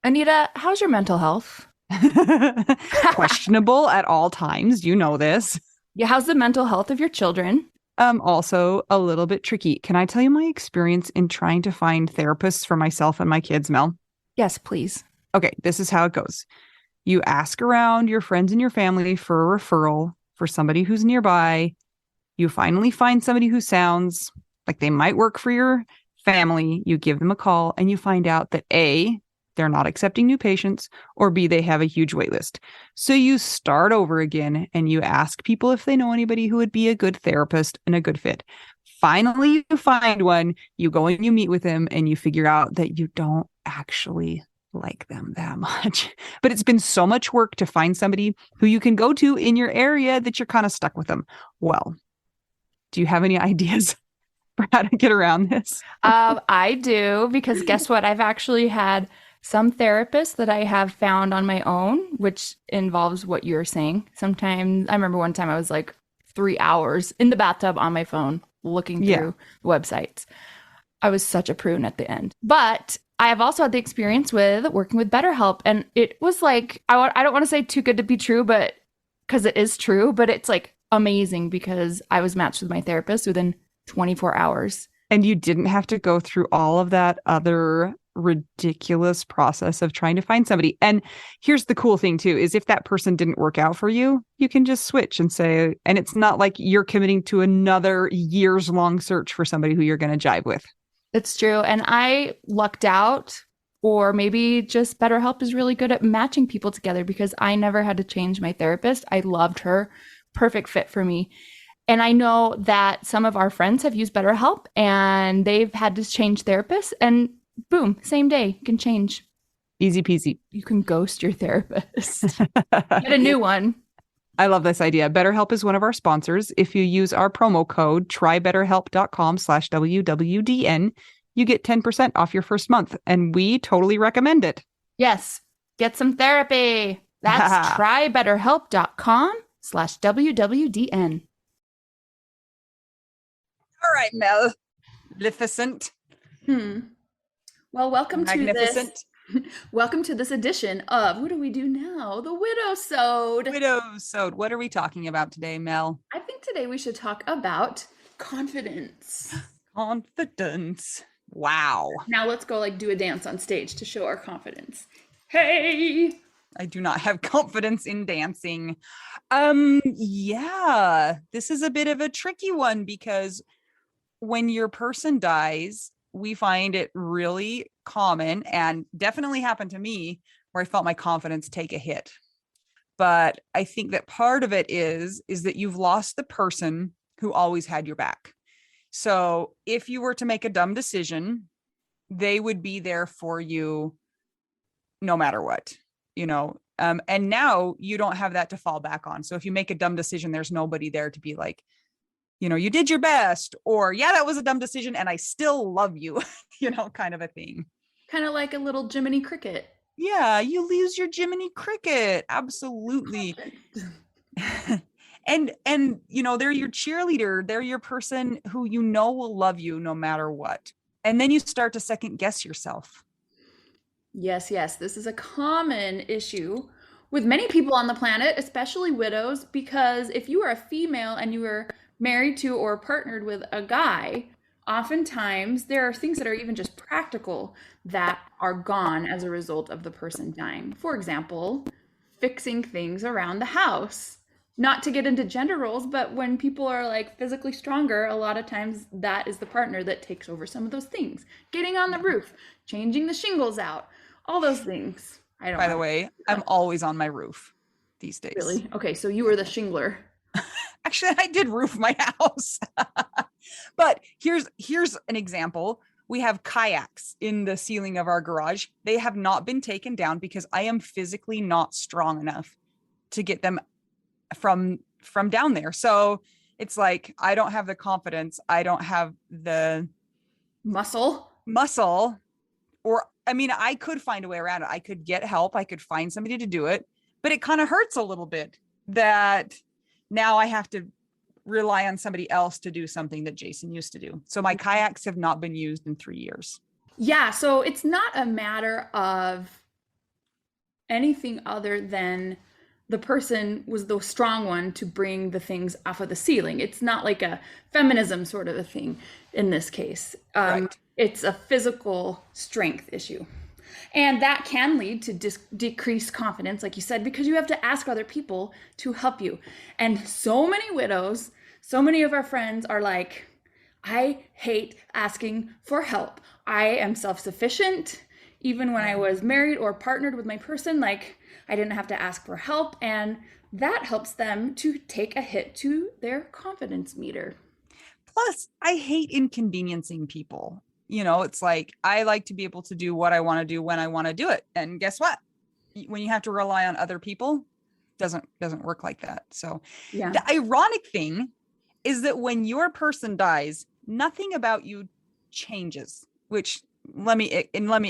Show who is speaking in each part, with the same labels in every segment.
Speaker 1: Anita, how's your mental health?
Speaker 2: Questionable at all times. You know this.
Speaker 1: Yeah, how's the mental health of your children?
Speaker 2: Also a little bit tricky. Can I tell you my experience in trying to find therapists for myself and my kids, Mel?
Speaker 1: Yes, please.
Speaker 2: Okay, this is how it goes. You ask around your friends and your family for a referral for somebody who's nearby. You finally find somebody who sounds like they might work for your family. You give them a call and you find out that A, they're not accepting new patients, or B, they have a huge wait list. So you start over again and you ask people if they know anybody who would be a good therapist and a good fit. Finally, you find one, you go and you meet with them, and you figure out that you don't actually like them that much. But it's been so much work to find somebody who you can go to in your area that you're kind of stuck with them. Well, do you have any ideas for how to get around this?
Speaker 1: I do because guess what? I've actually had some therapists that I have found on my own, which involves what you're saying. Sometimes I remember one time I was like 3 hours in the bathtub on my phone looking
Speaker 2: Yeah.
Speaker 1: through websites. I was such a prune at the end. But I have also had the experience with working with BetterHelp. And it was like, I don't want to say too good to be true, but because it is true, but it's like amazing because I was matched with my therapist within 24 hours.
Speaker 2: And you didn't have to go through all of that other ridiculous process of trying to find somebody. And here's the cool thing too, is if that person didn't work out for you, you can just switch and say, and it's not like you're committing to another years long search for somebody who you're going to jive with.
Speaker 1: It's true. And I lucked out, or maybe just BetterHelp is really good at matching people together because I never had to change my therapist. I loved her. Perfect fit for me. And I know that some of our friends have used BetterHelp and they've had to change therapists, and boom, same day, you can change.
Speaker 2: Easy peasy.
Speaker 1: You can ghost your therapist. Get a new one.
Speaker 2: I love this idea. BetterHelp is one of our sponsors. If you use our promo code trybetterhelp.com/WWDN, you get 10% off your first month. And we totally recommend it.
Speaker 1: Yes, get some therapy. That's
Speaker 2: All
Speaker 1: trybetterhelp.com/WWDN.
Speaker 2: right, Mel. Maleficent.
Speaker 1: Hmm. Well,
Speaker 2: Magnificent.
Speaker 1: welcome to this edition of what do we do now? The Widowsode.
Speaker 2: Widowsode. What are we talking about today, Mel?
Speaker 1: I think today we should talk about confidence.
Speaker 2: Confidence. Wow.
Speaker 1: Now let's go like do a dance on stage to show our confidence. Hey.
Speaker 2: I do not have confidence in dancing. Yeah, this is a bit of a tricky one because when your person dies, we find it really common and definitely happened to me where I felt my confidence take a hit. But I think that part of it is that you've lost the person who always had your back. So if you were to make a dumb decision, they would be there for you no matter what, you know. And now you don't have that to fall back on. So if you make a dumb decision, there's nobody there to be like, you know, you did your best, or yeah, that was a dumb decision and I still love you, you know, kind of a thing.
Speaker 1: Kind of like a little Jiminy Cricket.
Speaker 2: Yeah, you lose your Jiminy Cricket. Absolutely. And you know, they're your cheerleader. They're your person who you know will love you no matter what. And then you start to second guess yourself.
Speaker 1: Yes, yes, this is a common issue with many people on the planet, especially widows, because if you are a female and you are married to or partnered with a guy, oftentimes there are things that are even just practical that are gone as a result of the person dying. For example, fixing things around the house. Not to get into gender roles, but when people are like physically stronger, a lot of times that is the partner that takes over some of those things. Getting on the roof, changing the shingles out, all those things. I don't
Speaker 2: By the
Speaker 1: know.
Speaker 2: way, I'm always on my roof these days.
Speaker 1: Really? Okay, so you were the shingler.
Speaker 2: Actually, I did roof my house. But here's an example. We have kayaks in the ceiling of our garage. They have not been taken down because I am physically not strong enough to get them from down there. So it's like I don't have the confidence. I don't have the
Speaker 1: Muscle?
Speaker 2: muscle, or I mean, I could find a way around it. I could get help. I could find somebody to do it, but it kind of hurts a little bit that now I have to rely on somebody else to do something that Jason used to do. So my kayaks have not been used in 3 years.
Speaker 1: Yeah, so it's not a matter of anything other than the person was the strong one to bring the things off of the ceiling. It's not like a feminism sort of a thing in this case.
Speaker 2: Right.
Speaker 1: It's a physical strength issue. And that can lead to decreased confidence, like you said, because you have to ask other people to help you. And so many widows, so many of our friends are like, I hate asking for help. I am self sufficient. Even when I was married or partnered with my person, like I didn't have to ask for help. And that helps them to take a hit to their confidence meter.
Speaker 2: Plus, I hate inconveniencing people. It's like I like to be able to do what I want to do when I want to do it. And guess what? When you have to rely on other people, doesn't work like that. So
Speaker 1: Yeah.
Speaker 2: the ironic thing is that when your person dies, nothing about you changes, which let me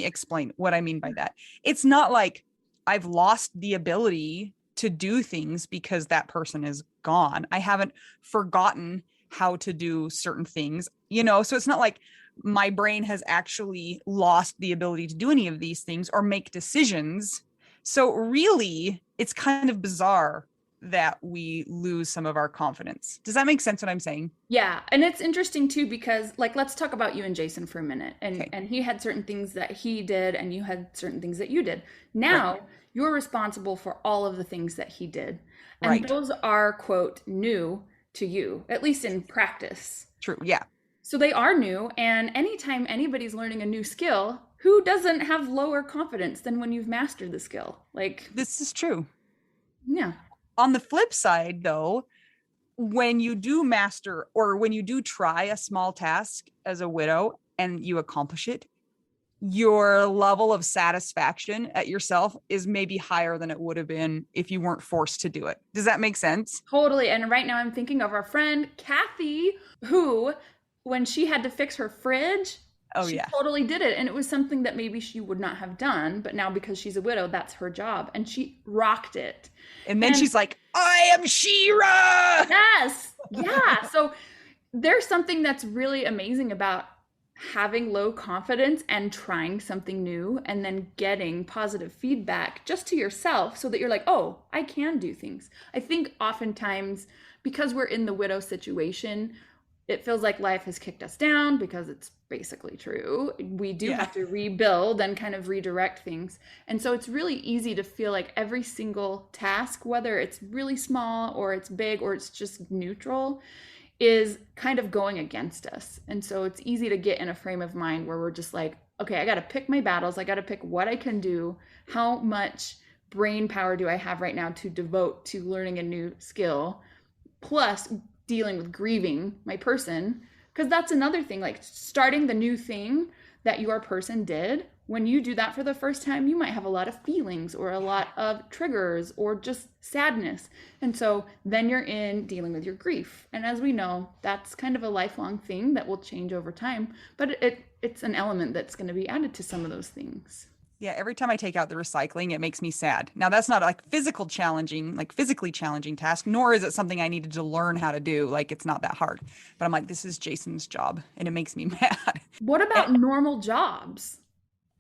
Speaker 2: explain what I mean by that. It's not like I've lost the ability to do things because that person is gone. I haven't forgotten how to do certain things, so it's not like my brain has actually lost the ability to do any of these things or make decisions. So really, it's kind of bizarre that we lose some of our confidence. Does that make sense what I'm saying?
Speaker 1: Yeah, and it's interesting too because like let's talk about you and Jason for a minute. And
Speaker 2: Okay.
Speaker 1: and he had certain things that he did and you had certain things that you did.
Speaker 2: Right.
Speaker 1: Now, you're responsible for all of the things that he did. And
Speaker 2: Right.
Speaker 1: those are quote new to you, at least in practice.
Speaker 2: True. Yeah.
Speaker 1: So they are new, and anytime anybody's learning a new skill, who doesn't have lower confidence than when you've mastered the skill? Like,
Speaker 2: This is true.
Speaker 1: yeah.
Speaker 2: On the flip side, though, when you do master or when you do try a small task as a widow and you accomplish it, your level of satisfaction at yourself is maybe higher than it would have been if you weren't forced to do it. Does that make sense?
Speaker 1: Totally. And right now I'm thinking of our friend Kathy, who, when she had to fix her fridge,
Speaker 2: Oh,
Speaker 1: she
Speaker 2: yeah.
Speaker 1: totally did it. And it was something that maybe she would not have done. But now, because she's a widow, that's her job. And she rocked it.
Speaker 2: And then
Speaker 1: And
Speaker 2: she's like, I am Shira.
Speaker 1: yes, yeah. So there's something that's really amazing about having low confidence and trying something new and then getting positive feedback just to yourself so that you're like, oh, I can do things. I think oftentimes because we're in the widow situation, it feels like life has kicked us down because it's basically true. We do
Speaker 2: Yeah.
Speaker 1: have to rebuild and kind of redirect things. And so it's really easy to feel like every single task, whether it's really small or it's big or it's just neutral, is kind of going against us. And so it's easy to get in a frame of mind where we're just like, okay, I got to pick my battles. I got to pick what I can do. How much brain power do I have right now to devote to learning a new skill, plus dealing with grieving my person? Because that's another thing, like starting the new thing that your person did. When you do that for the first time, you might have a lot of feelings or a lot of triggers or just sadness. And so then you're in dealing with your grief. And as we know, that's kind of a lifelong thing that will change over time, but it's an element that's going to be added to some of those things.
Speaker 2: Yeah, every time I take out the recycling, it makes me sad. Now, that's not like physically challenging task, nor is it something I needed to learn how to do. Like, it's not that hard. But I'm like, this is Jason's job, and it makes me mad.
Speaker 1: What
Speaker 2: And
Speaker 1: about normal jobs?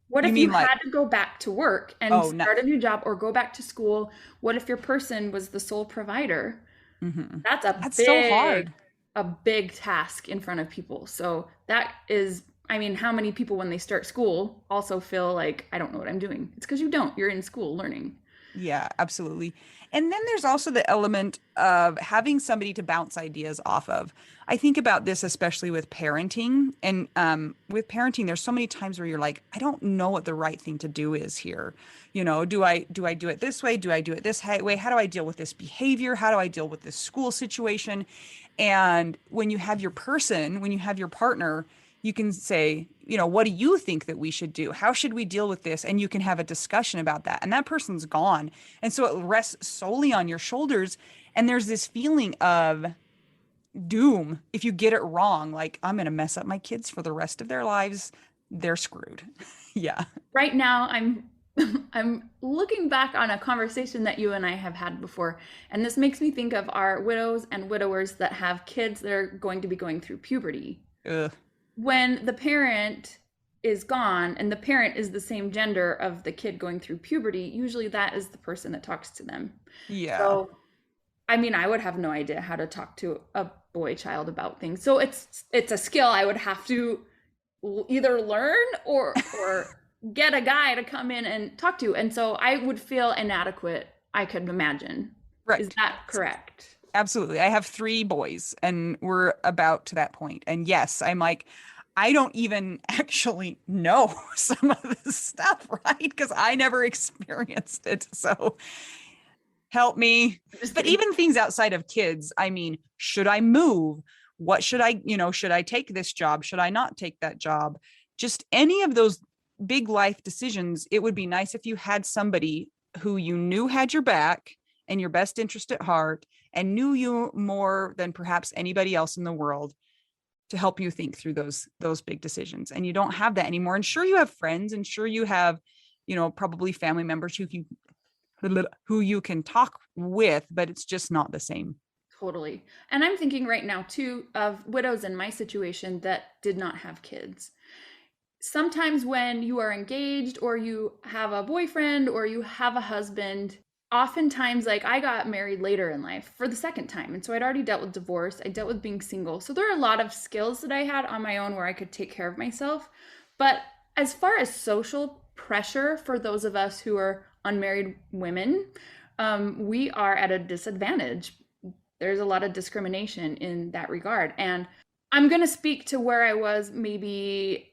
Speaker 1: What
Speaker 2: you
Speaker 1: if you
Speaker 2: mean like,
Speaker 1: had to go back to work and
Speaker 2: oh, no.
Speaker 1: start a new job or go back to school? What if your person was the sole provider?
Speaker 2: Hmm.
Speaker 1: That's
Speaker 2: That's so hard.
Speaker 1: a big task in front of people. So that is, I mean, how many people when they start school also feel like I don't know what I'm doing? It's because you don't. You're in school learning.
Speaker 2: Yeah, absolutely. And then there's also the element of having somebody to bounce ideas off of. I think about this especially with parenting. And with parenting, there's so many times where you're like, I don't know what the right thing to do is here. Do I do it this way? Do I do it this way? How do I deal with this behavior? How do I deal with this school situation? And when you have your partner, you can say, what do you think that we should do? How should we deal with this? And you can have a discussion about that. And that person's gone. And so it rests solely on your shoulders. And there's this feeling of doom if you get it wrong. Like, I'm going to mess up my kids for the rest of their lives. They're screwed. Yeah.
Speaker 1: Right now, I'm I'm looking back on a conversation that you and I have had before, and this makes me think of our widows and widowers that have kids that are going to be going through puberty.
Speaker 2: Ugh.
Speaker 1: When the parent is gone and the parent is the same gender of the kid going through puberty, usually that is the person that talks to them.
Speaker 2: Yeah.
Speaker 1: So, I mean, I would have no idea how to talk to a boy child about things. So it's a skill I would have to either learn or get a guy to come in and talk to. And so I would feel inadequate, I could imagine. Is
Speaker 2: Right.
Speaker 1: that correct?
Speaker 2: Absolutely. I have 3 boys and we're about to that point. And yes, I'm like, I don't even actually know some of this stuff, right? Because I never experienced it. So help me.
Speaker 1: I'm just
Speaker 2: But
Speaker 1: kidding.
Speaker 2: even things outside of kids, I mean, should I move? What should I, should I take this job? Should I not take that job? Just any of those big life decisions, it would be nice if you had somebody who you knew had your back and your best interest at heart and knew you more than perhaps anybody else in the world to help you think through those big decisions. And you don't have that anymore. And sure, you have friends, and sure you have, probably family members who you can talk with, but it's just not the same.
Speaker 1: Totally. And I'm thinking right now too of widows in my situation that did not have kids. Sometimes when you are engaged or you have a boyfriend or you have a husband, oftentimes, like, I got married later in life for the second time. And so I'd already dealt with divorce, I dealt with being single. So there are a lot of skills that I had on my own where I could take care of myself. But as far as social pressure for those of us who are unmarried women, we are at a disadvantage. There's a lot of discrimination in that regard. And I'm going to speak to where I was maybe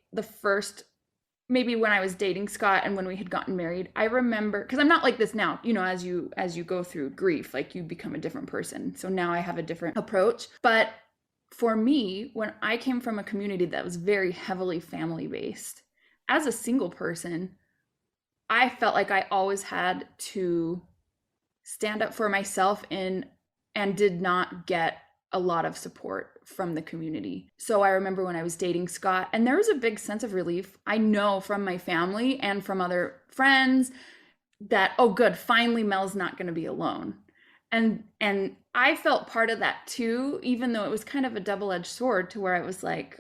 Speaker 1: when I was dating Scott and when we had gotten married. I remember, because I'm not like this now, as you go through grief, like, you become a different person. So now I have a different approach. But for me, when I came from a community that was very heavily family based, as a single person, I felt like I always had to stand up for myself and did not get a lot of support from the community. So I remember when I was dating Scott, and there was a big sense of relief. I know from my family and from other friends that, oh good, finally Mel's not going to be alone. And I felt part of that too, even though it was kind of a double-edged sword, to where I was like,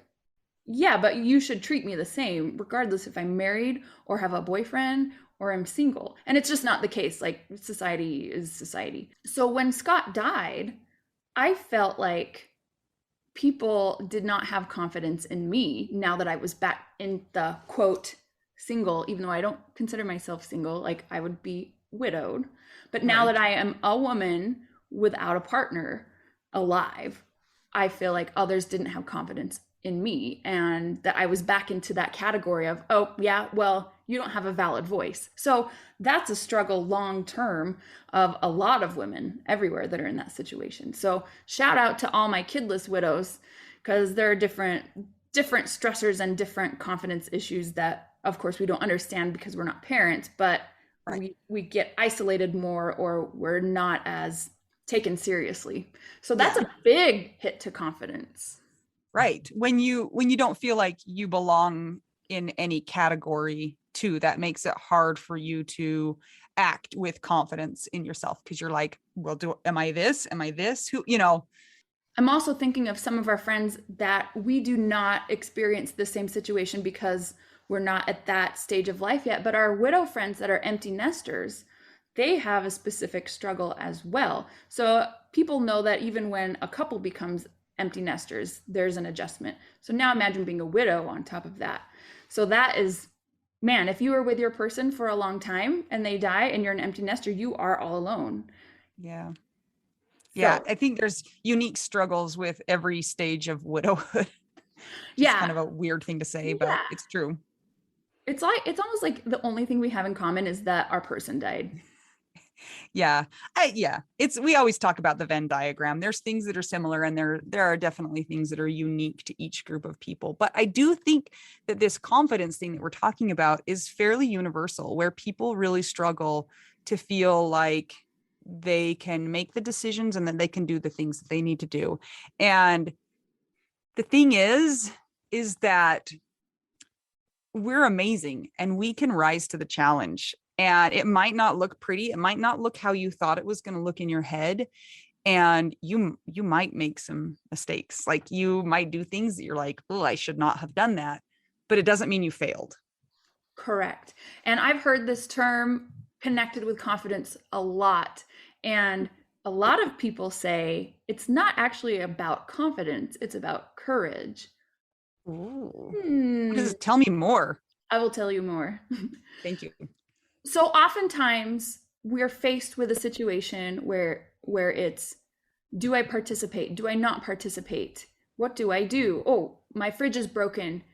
Speaker 1: yeah, but you should treat me the same, regardless if I'm married or have a boyfriend or I'm single. And it's just not the case. Like, society is society. So when Scott died, I felt like people did not have confidence in me now that I was back in the quote single, even though I don't consider myself single, like, I would be widowed. But now that
Speaker 2: Right.
Speaker 1: I am a woman without a partner alive, I feel like others didn't have confidence in me, and that I was back into that category of, oh, yeah, well, you don't have a valid voice. So that's a struggle long term of a lot of women everywhere that are in that situation. So shout out to all my kidless widows, because there are different stressors and different confidence issues that, of course, we don't understand because we're not parents, but
Speaker 2: Right.
Speaker 1: we get isolated more, or we're not as taken seriously. So that's
Speaker 2: Yeah.
Speaker 1: a big hit to confidence.
Speaker 2: Right. When you don't feel like you belong in any category too, that makes it hard for you to act with confidence in yourself, because you're like, well, am I this? Am I this? Who?
Speaker 1: I'm also thinking of some of our friends that we do not experience the same situation because we're not at that stage of life yet. But our widow friends that are empty nesters, they have a specific struggle as well. So people know that even when a couple becomes empty nesters, there's an adjustment. So now imagine being a widow on top of that. So that is, man, if you were with your person for a long time and they die and you're an empty nester, you are all alone.
Speaker 2: Yeah. Yeah.
Speaker 1: So,
Speaker 2: I think there's unique struggles with every stage of widowhood, which is
Speaker 1: yeah.
Speaker 2: kind of a weird thing to say, but
Speaker 1: Yeah.
Speaker 2: it's true.
Speaker 1: It's almost like the only thing we have in common is that our person died.
Speaker 2: Yeah. Yeah. We always talk about the Venn diagram. There's things that are similar, and there are definitely things that are unique to each group of people. But I do think that this confidence thing that we're talking about is fairly universal, where people really struggle to feel like they can make the decisions and that they can do the things that they need to do. And the thing is that we're amazing and we can rise to the challenge. And it might not look pretty. It might not look how you thought it was going to look in your head. And you might make some mistakes. Like, you might do things that you're like, oh, I should not have done that. but it doesn't mean you failed.
Speaker 1: Correct. And I've heard this term connected with confidence a lot. And a lot of people say it's not actually about confidence, it's about courage.
Speaker 2: Ooh. What
Speaker 1: Hmm,
Speaker 2: does it tell me more?
Speaker 1: I will tell you more.
Speaker 2: Thank you.
Speaker 1: So oftentimes we're faced with a situation where it's, do I participate? Do I not participate? What do I do? Oh, my fridge is broken.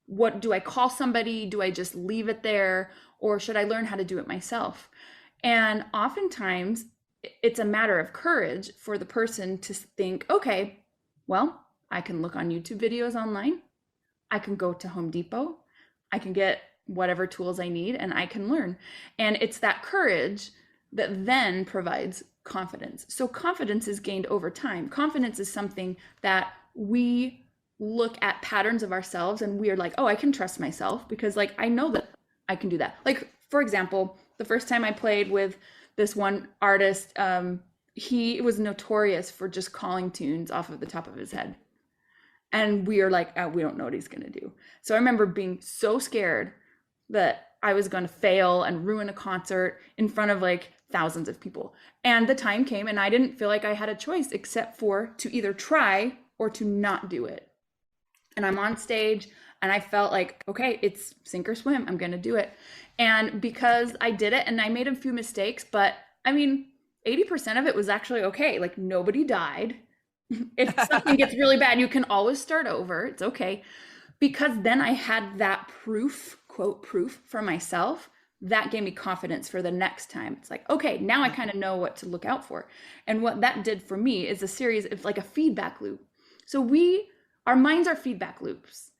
Speaker 1: What do I call somebody? Do I just leave it there? Or should I learn how to do it myself? And oftentimes it's a matter of courage for the person to think, okay, well, I can look on YouTube videos online. I can go to Home Depot. I can get whatever tools I need and I can learn. And it's that courage that then provides confidence. So confidence is gained over time. Confidence is something that we look at patterns of ourselves and we are like, oh, I can trust myself because like I know that I can do that. Like for example, the first time I played with this one artist, he was notorious for just calling tunes off of the top of his head. And we are like, oh, we don't know what he's gonna do. So I remember being so scared that I was going to fail and ruin a concert in front of like thousands of people. And the time came and I didn't feel like I had a choice except for to either try or to not do it. And I'm on stage and I felt like, okay, it's sink or swim. I'm going to do it. And because I did it and I made a few mistakes, but I mean, 80% of it was actually okay. Like nobody died. If something gets really bad, you can always start over. It's okay. Because then I had that proof, quote, proof for myself. That gave me confidence for the next time. It's like, okay, now I kind of know what to look out for. And what that did for me is a series of like a feedback loop. So our minds are feedback loops.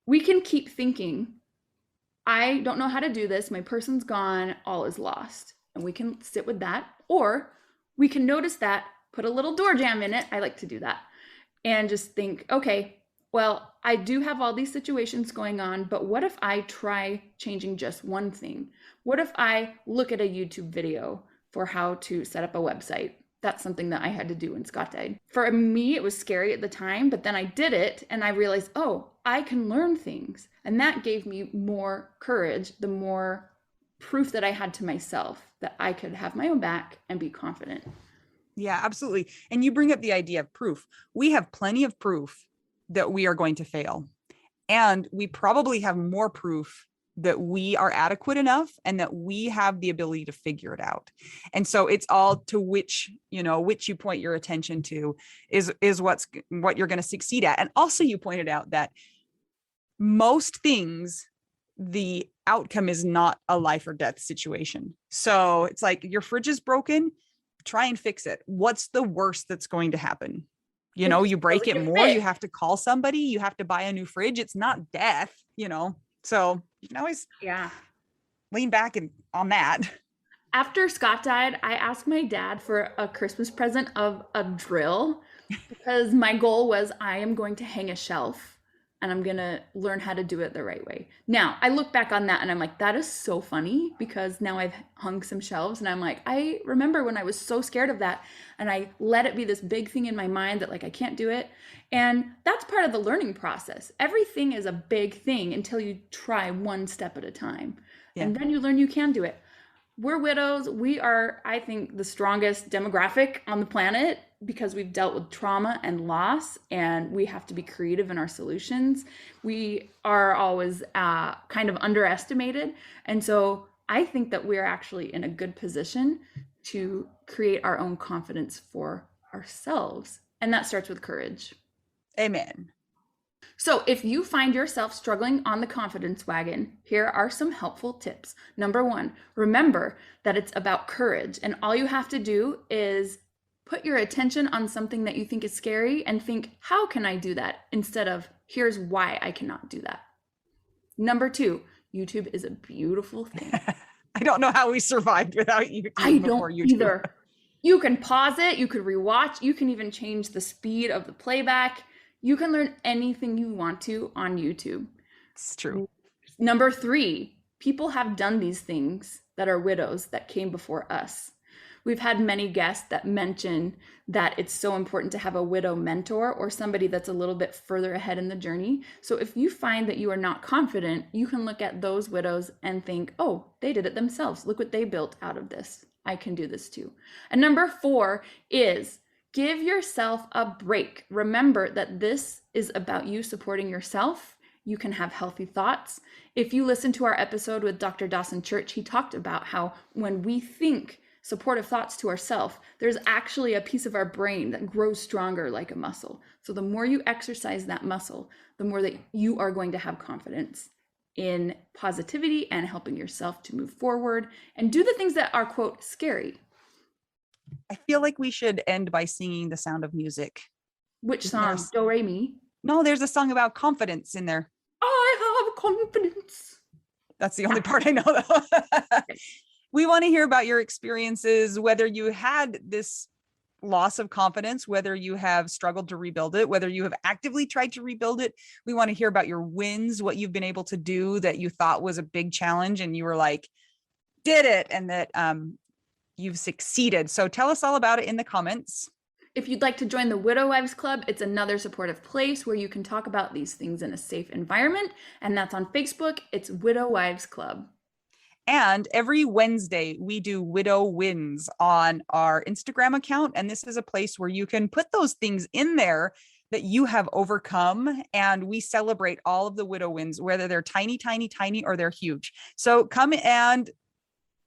Speaker 1: We can keep thinking, I don't know how to do this. My person's gone. All is lost. And we can sit with that. Or we can notice that, put a little door jam in it. I like to do that. And just think, okay, well, I do have all these situations going on, but what if I try changing just one thing? What if I look at a YouTube video for how to set up a website? That's something that I had to do when Scott died. For me, it was scary at the time, but then I did it and I realized, oh, I can learn things. And that gave me more courage, the more proof that I had to myself that I could have my own back and be confident.
Speaker 2: Yeah, absolutely. And you bring up the idea of proof. We have plenty of proof that we are going to fail. And we probably have more proof that we are adequate enough and that we have the ability to figure it out. And so it's all to which you point your attention to is what you're going to succeed at. And also you pointed out that most things, the outcome is not a life or death situation. So it's like your fridge is broken, try and fix it. What's the worst that's going to happen? You break it more, you have to call somebody, you have to buy a new fridge. It's not death, so you can always lean back on that.
Speaker 1: After Scott died, I asked my dad for a Christmas present of a drill because my goal was I am going to hang a shelf and I'm going to learn how to do it the right way. Now, I look back on that and I'm like, that is so funny because now I've hung some shelves and I'm like, I remember when I was so scared of that and I let it be this big thing in my mind that like, I can't do it. And that's part of the learning process. Everything is a big thing until you try one step at a time. Yeah. And then you learn you can do it. We're widows. We are, I think, the strongest demographic on the planet because we've dealt with trauma and loss, and we have to be creative in our solutions. We are always kind of underestimated. And so I think that we're actually in a good position to create our own confidence for ourselves. And that starts with courage.
Speaker 2: Amen.
Speaker 1: So if you find yourself struggling on the confidence wagon, here are some helpful tips. Number one, remember that it's about courage. And all you have to do is put your attention on something that you think is scary and think, how can I do that? Instead of, here's why I cannot do that. Number two, YouTube is a beautiful thing.
Speaker 2: I don't know how we survived without YouTube.
Speaker 1: I don't either. You can pause it, you could rewatch, you can even change the speed of the playback. You can learn anything you want to on YouTube.
Speaker 2: It's true.
Speaker 1: Number three, people have done these things that are widows that came before us. We've had many guests that mention that it's so important to have a widow mentor or somebody that's a little bit further ahead in the journey. So if you find that you are not confident, you can look at those widows and think, oh, they did it themselves. Look what they built out of this. I can do this too. And number 4 is give yourself a break. Remember that this is about you supporting yourself. You can have healthy thoughts. If you listen to our episode with Dr. Dawson Church, he talked about how when we think supportive thoughts to ourselves, there's actually a piece of our brain that grows stronger like a muscle. So the more you exercise that muscle, the more that you are going to have confidence in positivity and helping yourself to move forward and do the things that are, quote, scary.
Speaker 2: I feel like we should end by singing The Sound of Music.
Speaker 1: Which song? Do, re, mi?
Speaker 2: No, there's a song about confidence in there.
Speaker 1: I have confidence.
Speaker 2: That's the only part I know, though. We want to hear about your experiences, whether you had this loss of confidence, whether you have struggled to rebuild it, whether you have actively tried to rebuild it. We want to hear about your wins, what you've been able to do that you thought was a big challenge and you were like, did it, and that you've succeeded. So tell us all about it in the comments.
Speaker 1: If you'd like to join the Widow Wives Club, it's another supportive place where you can talk about these things in a safe environment. And that's on Facebook. It's Widow Wives Club.
Speaker 2: And every Wednesday, we do Widow Wins on our Instagram account. And this is a place where you can put those things in there that you have overcome. And we celebrate all of the widow wins, whether they're tiny, tiny, tiny, or they're huge. So come and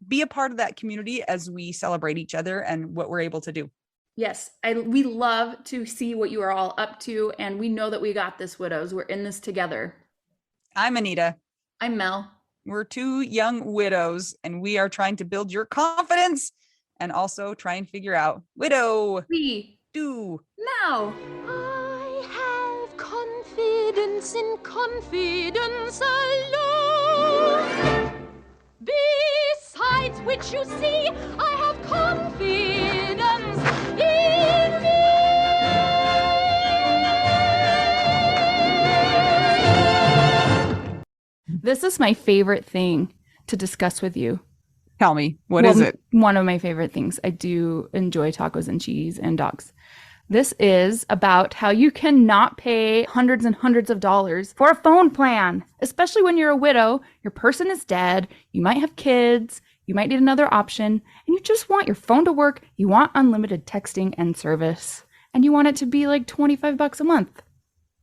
Speaker 2: be a part of that community as we celebrate each other and what we're able to do.
Speaker 1: Yes, we love to see what you are all up to. And we know that we got this, widows. We're in this together.
Speaker 2: I'm Anita.
Speaker 1: I'm Mel.
Speaker 2: We're 2 young widows, and we are trying to build your confidence and also try and figure out widow.
Speaker 1: We
Speaker 2: do
Speaker 1: now.
Speaker 3: I have confidence in confidence alone. Besides which, you see, I have confidence in me.
Speaker 1: This is my favorite thing to discuss with you.
Speaker 2: Tell me, what is it?
Speaker 1: One of my favorite things. I do enjoy tacos and cheese and dogs. This is about how you cannot pay hundreds and hundreds of dollars for a phone plan, especially when you're a widow, your person is dead, you might have kids, you might need another option, and you just want your phone to work, you want unlimited texting and service, and you want it to be like $25 a month.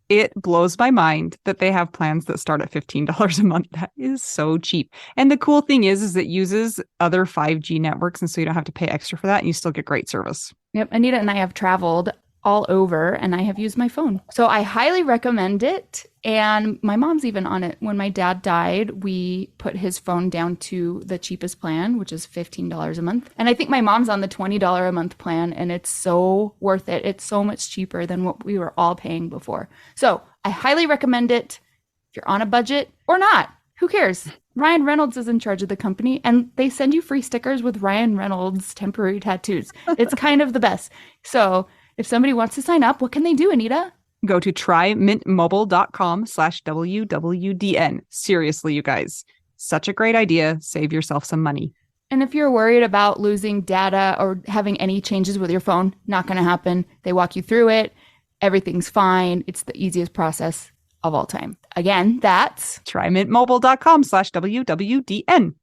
Speaker 2: It blows my mind that they have plans that start at $15 a month. That is so cheap. And the cool thing is it uses other 5G networks. And so you don't have to pay extra for that. And you still get great service.
Speaker 1: Yep. Anita and I have traveled all over and I have used my phone. So I highly recommend it. And my mom's even on it. When my dad died, we put his phone down to the cheapest plan, which is $15 a month. And I think my mom's on the $20 a month plan, and it's so worth it. It's so much cheaper than what we were all paying before. So I highly recommend it. If you're on a budget or not, who cares? Ryan Reynolds is in charge of the company, and they send you free stickers with Ryan Reynolds temporary tattoos. It's kind of the best. So if somebody wants to sign up, what can they do, Anita?
Speaker 2: Go to trymintmobile.com/WWDN. Seriously, you guys, such a great idea. Save yourself some money.
Speaker 1: And if you're worried about losing data or having any changes with your phone, not going to happen. They walk you through it. Everything's fine. It's the easiest process of all time. Again, that's
Speaker 2: trymintmobile.com/WWDN.